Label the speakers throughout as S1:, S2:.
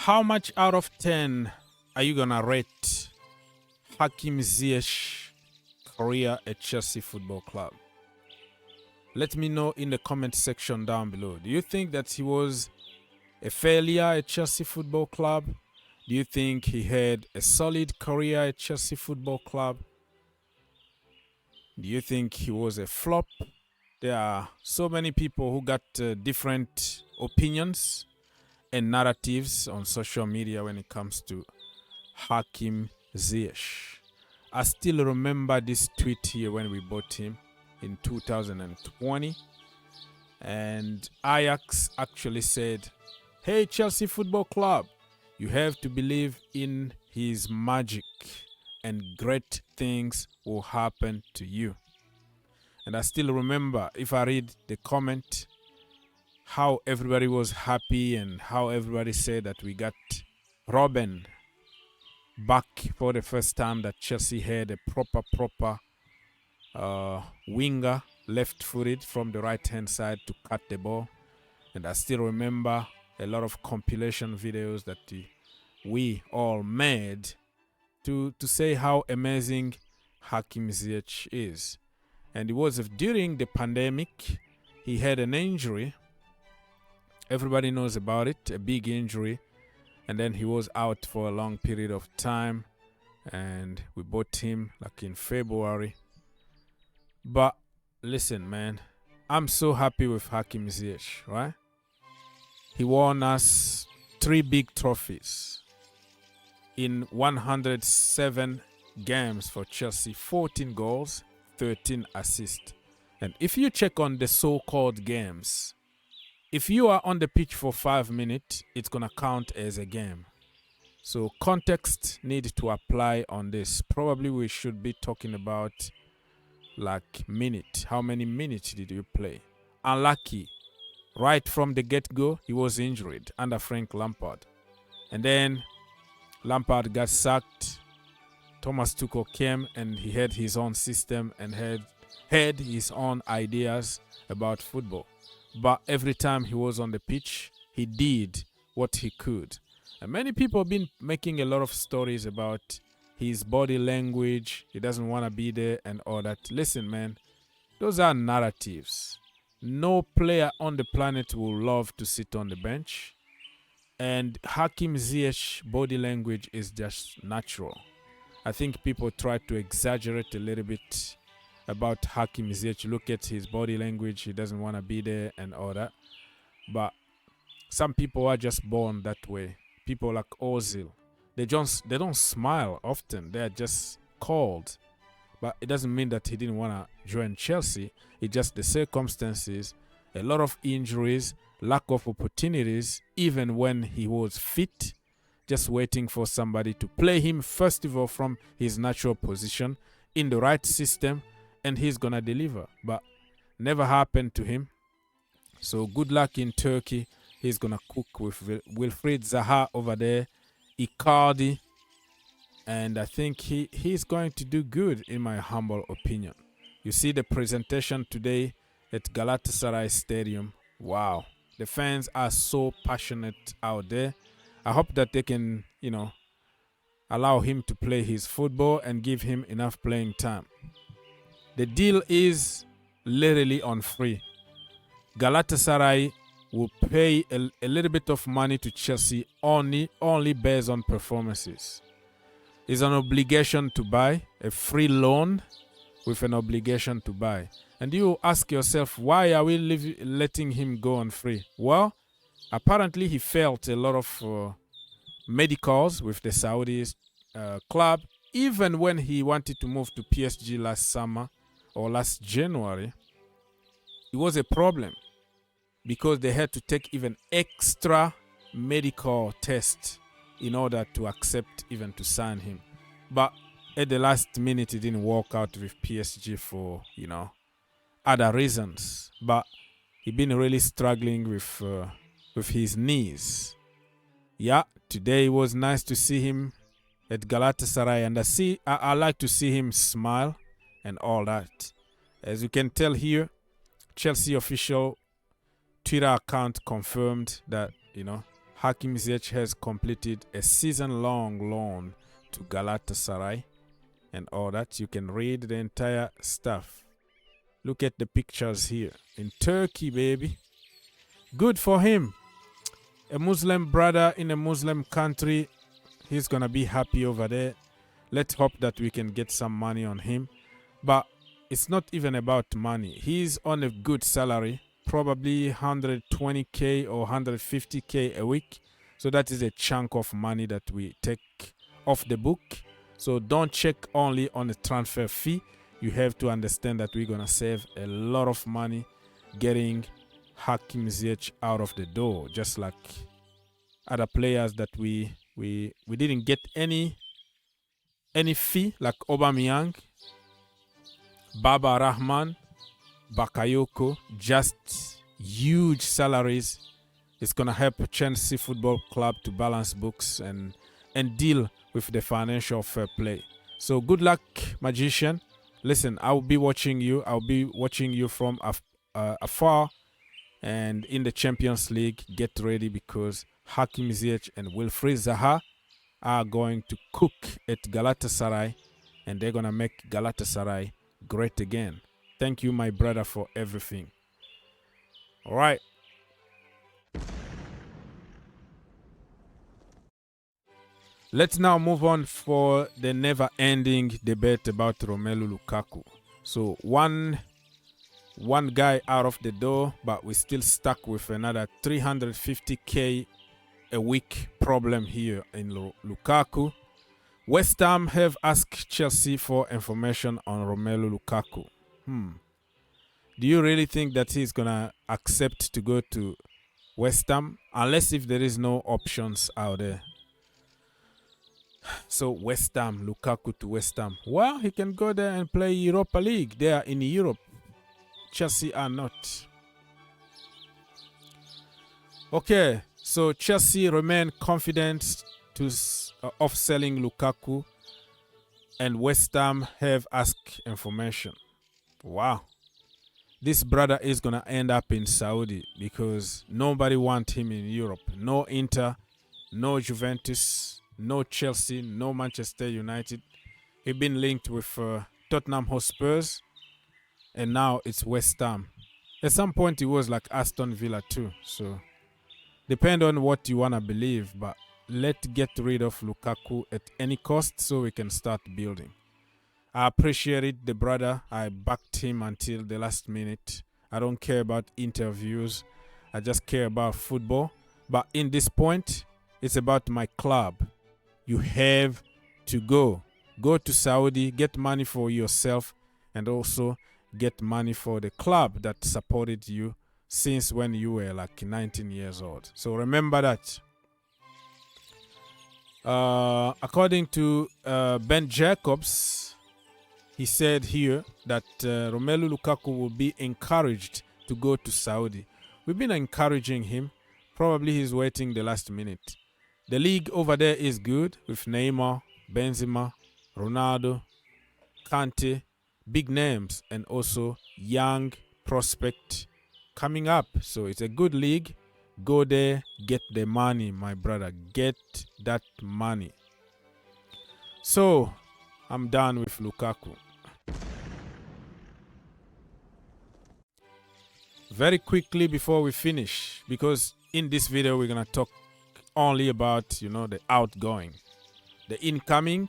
S1: How much out of 10 are you going to rate Hakim Ziyech career at Chelsea Football Club? Let me know in the comment section down below. Do you think that he was a failure at Chelsea Football Club? Do you think he had a solid career at Chelsea Football Club? Do you think he was a flop? There are so many people who got different opinions and narratives on social media when it comes to Hakim Ziyech. I still remember this tweet here when we bought him in 2020, and Ajax actually said, "Hey, Chelsea Football Club, you have to believe in his magic and great things will happen to you." And I still remember, if I read the comment, how everybody was happy and how everybody said that we got Robben back for the first time, that Chelsea had a proper winger, left-footed from the right-hand side to cut the ball. And I still remember a lot of compilation videos that we all made to say how amazing Hakim Ziyech is. And it was during the pandemic. He had an injury. Everybody knows about it, a big injury. And then he was out for a long period of time. And we bought him like in February. But listen, man, I'm so happy with Hakim Ziyech, right? He won us 3 big trophies in 107 games for Chelsea, 14 goals, 13 assists. And if you check on the so-called games, if you are on the pitch for 5 minutes, it's going to count as a game. So context needs to apply on this. Probably we should be talking about like minute. How many minutes did you play? Unlucky. Right from the get-go, he was injured under Frank Lampard. And then Lampard got sacked. Thomas Tuchel came and he had his own system and had his own ideas about football. But every time he was on the pitch, he did what he could. And many people have been making a lot of stories about his body language. He doesn't want to be there and all that. Listen, man, those are narratives. No player on the planet will love to sit on the bench. And Hakim Ziyech's body language is just natural. I think people try to exaggerate a little bit about Hakim Ziyech. Look at his body language. He doesn't want to be there and all that. But some people are just born that way. People like Ozil. They don't smile often. They are just cold. But it doesn't mean that he didn't want to join Chelsea. It's just the circumstances, a lot of injuries, lack of opportunities, even when he was fit, just waiting for somebody to play him, first of all, from his natural position in the right system, and he's going to deliver. But never happened to him. So good luck in Turkey. He's going to cook with Wilfried Zaha over there, Icardi, and I think he's going to do good, in my humble opinion. You see the presentation today at Galatasaray Stadium. Wow. The fans are so passionate out there. I hope that they can, allow him to play his football and give him enough playing time. The deal is literally on free. Galatasaray will pay a little bit of money to Chelsea only based on performances. It's an obligation to buy, a free loan with an obligation to buy. And you ask yourself, why are we letting him go on free? Well, apparently he felt a lot of medicals with the Saudi club. Even when he wanted to move to PSG last summer or last January, it was a problem because they had to take even extra medical tests in order to accept even to sign him. But at the last minute, he didn't work out with PSG for, other reasons. But he been really struggling with his knees. Yeah, today it was nice to see him at Galatasaray, and I like to see him smile and all that. As you can tell here, Chelsea official Twitter account confirmed that, Hakim Ziyech has completed a season-long loan to Galatasaray and all that. You can read the entire stuff. Look at the pictures here. In Turkey, baby. Good for him. A Muslim brother in a Muslim country. He's going to be happy over there. Let's hope that we can get some money on him. But it's not even about money. He's on a good salary. Probably 120k or 150k a week. So that is a chunk of money that we take off the book. So don't check only on the transfer fee. You have to understand that we're going to save a lot of money getting Hakim Ziyech out of the door. Just like other players that we didn't get any fee, like Aubameyang, Baba Rahman, Bakayoko, just huge salaries. It's going to help Chelsea Football Club to balance books and deal with the financial fair play. So good luck, magician. Listen, I'll be watching you. I'll be watching you from afar. And in the Champions League, get ready because Hakim Ziyech and Wilfried Zaha are going to cook at Galatasaray. And they're going to make Galatasaray great again. Thank you, my brother, for everything. All right. Let's now move on for the never-ending debate about Romelu Lukaku. So one guy out of the door, but we're still stuck with another 350k a week problem here in Lukaku. West Ham have asked Chelsea for information on Romelu Lukaku. Do you really think that he's going to accept to go to West Ham? Unless if there is no options out there. So West Ham, Lukaku to West Ham. Well, he can go there and play Europa League. They are in Europe. Chelsea are not. Okay, so Chelsea remain confident of selling Lukaku, and West Ham have asked information. Wow. This brother is going to end up in Saudi because nobody wants him in Europe. No Inter, no Juventus, no Chelsea, no Manchester United. He's been linked with Tottenham Hotspurs, and now it's West Ham. At some point, it was like Aston Villa too. So, depend on what you want to believe, but let's get rid of Lukaku at any cost so we can start building. I appreciate it, the brother. I backed him until the last minute. I don't care about interviews. I just care about football. But in this point, it's about my club. You have to go. Go to Saudi, get money for yourself, and also get money for the club that supported you since when you were like 19 years old. So remember that. According to Ben Jacobs, he said here that Romelu Lukaku will be encouraged to go to Saudi. We've been encouraging him. Probably he's waiting the last minute. The league over there is good with Neymar, Benzema, Ronaldo, Kante, big names, and also young prospect coming up. So it's a good league. Go there, get the money, my brother. Get that money. So I'm done with Lukaku. Very quickly before we finish, because in this video we're gonna talk only about the outgoing. The incoming,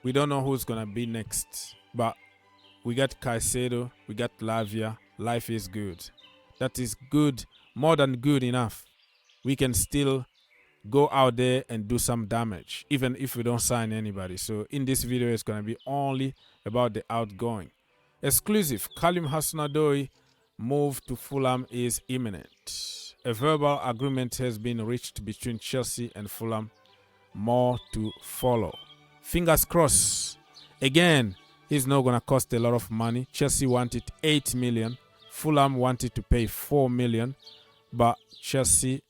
S1: we don't know who's gonna be next, but we got Caicedo, we got Lavia. Life is good. That is good, more than good enough. We can still go out there and do some damage, even if we don't sign anybody. So in this video, it's going to be only about the outgoing. Exclusive, Callum Hudson-Odoi move to Fulham is imminent. A verbal agreement has been reached between Chelsea and Fulham. More to follow. Fingers crossed. Again, he's not going to cost a lot of money. Chelsea wanted 8 million. Fulham wanted to pay 4 million. But Chelsea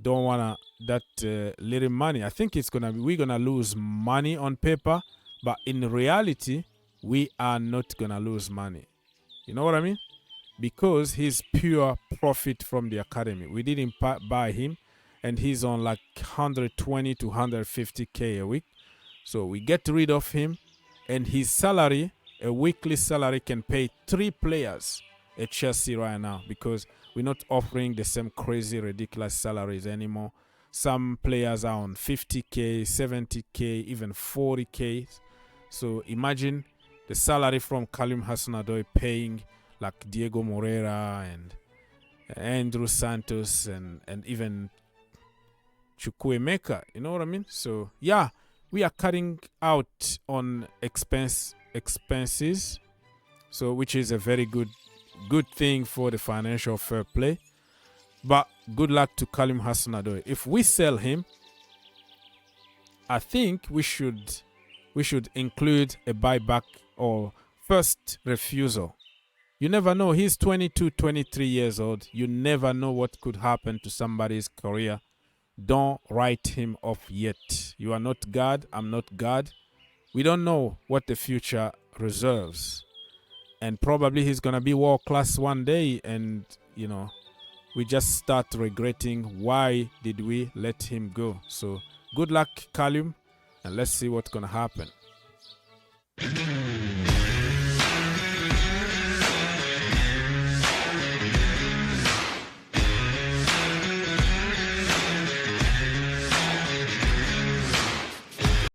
S1: don't want that little money. I think we're going to lose money on paper. But in reality, we are not going to lose money. You know what I mean? Because he's pure profit from the academy. We didn't buy him. and he's on like 120 to 150K a week. So we get rid of him, and his salary, a weekly salary, can pay 3 players at Chelsea right now, because we're not offering the same crazy, ridiculous salaries anymore. Some players are on 50K, 70K, even 40K. So imagine the salary from Callum Hudson-Odoi paying like Diego Moreira and Andrew Santos and even Chukwuemeka. You know what I mean? So yeah, we are cutting out on expenses, so which is a very good thing for the financial fair play. But good luck to Callum Hudson-Odoi. If we sell him, I think we should include a buyback or first refusal. You never know. He's 22, 23 years old. You never know what could happen to somebody's career. Don't write him off yet. You are not God. I'm not God. We don't know what the future reserves. And probably he's going to be world class one day. And, you know, we just start regretting why did we let him go. So good luck, Callum. And let's see what's going to happen.